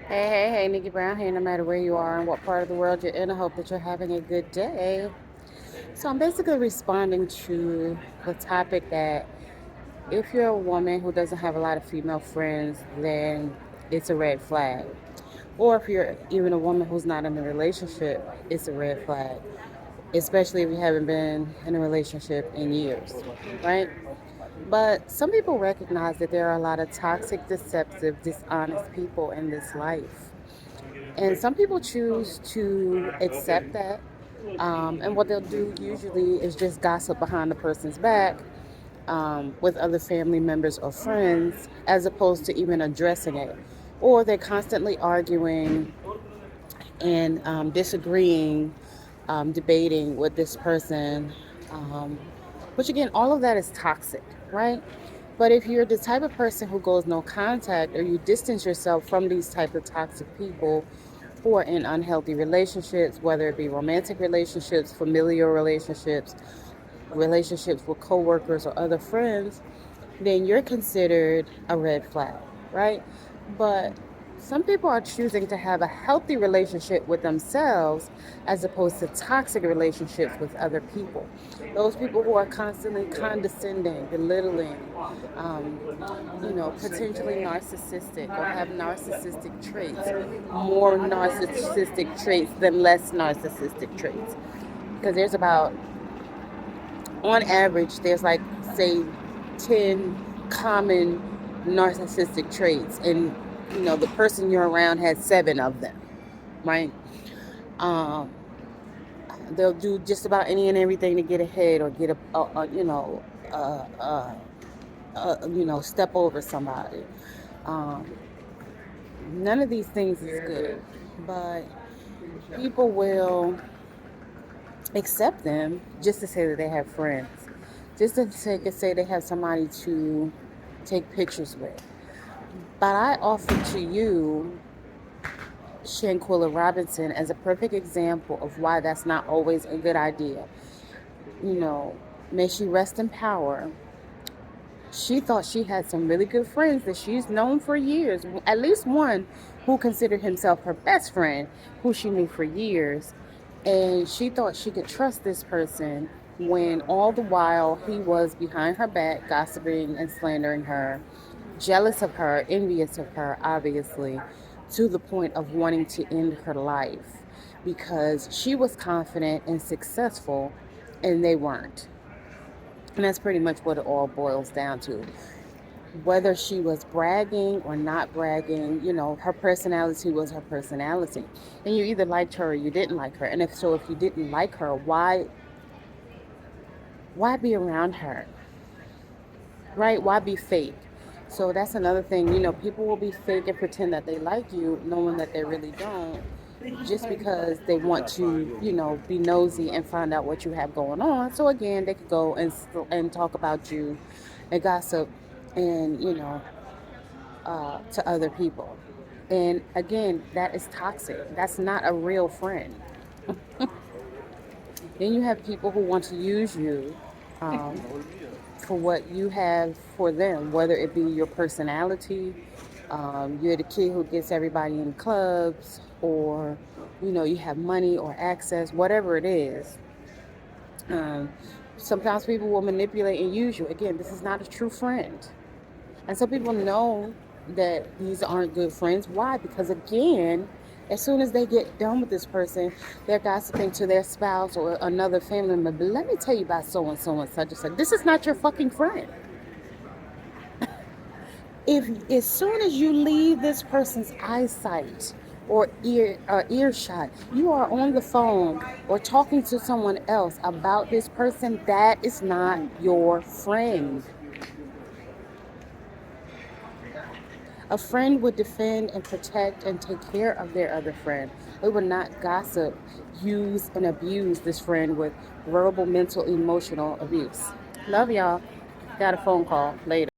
Hey, Nikki Brown here, no matter where you are and what part of the world you're in. I hope that you're having a good day. So, I'm basically responding to the topic that if you're a woman who doesn't have a lot of female friends, then it's a red flag. Or if you're even a woman who's not in a relationship, it's a red flag, especially if you haven't been in a relationship in years, right? But some people recognize that there are a lot of toxic, deceptive, dishonest people in this life. And some people choose to accept that. And what they'll do usually is just gossip behind the person's back with other family members or friends, as opposed to even addressing it. Or they're constantly arguing and disagreeing, debating with this person, um, which again, all of that is toxic, right? But if you're the type of person who goes no contact, or you distance yourself from these type of toxic people who are in unhealthy relationships, whether it be romantic relationships, familial relationships, relationships with coworkers or other friends, then you're considered a red flag, right? But some people are choosing to have a healthy relationship with themselves as opposed to toxic relationships with other people. Those people who are constantly condescending, belittling, um, potentially narcissistic or have narcissistic traits, more narcissistic traits than less narcissistic traits. Because there's about, on average, there's like, say, 10 common narcissistic traits, and the person you're around has seven of them, right? Um, they'll do just about any and everything to get ahead or get step over somebody. Um, None of these things is good, but people will accept them just to say that they have friends, just to say they have somebody to take pictures with. But I offer to you Shanquella Robinson as a perfect example of why that's not always a good idea. You know, may she rest in power. She thought she had some really good friends that she's known for years, at least one who considered himself her best friend, who she knew for years. And she thought she could trust this person when all the while he was behind her back, gossiping and slandering her, jealous of her, envious of her, obviously, to the point of wanting to end her life because she was confident and successful and they weren't. And that's pretty much what it all boils down to. Whether she was bragging or not bragging, her personality was her personality. And you either liked her or you didn't like her. And if so, if you didn't like her, why be around her? Right? Why be fake? So that's another thing. People will be fake and pretend that they like you, knowing that they really don't, just because they want to, be nosy and find out what you have going on. So again, they could go and talk about you and gossip and, to other people. And again, that is toxic. That's not a real friend. Then you have people who want to use you um, for what you have for them, whether it be your personality, you're the kid who gets everybody in clubs, or you have money or access, whatever it is. Um, Sometimes people will manipulate and use you. Again, this is not a true friend. And some people know that these aren't good friends. Why? Because again, as soon as they get done with this person, they're gossiping to their spouse or another family member. But let me tell you about so and so and such and such. This is not your fucking friend. If as soon as you leave this person's eyesight or earshot, you are on the phone or talking to someone else about this person, that is not your friend. A friend would defend and protect and take care of their other friend. They would not gossip, use, and abuse this friend with verbal, mental, emotional abuse. Love y'all. Got a phone call later.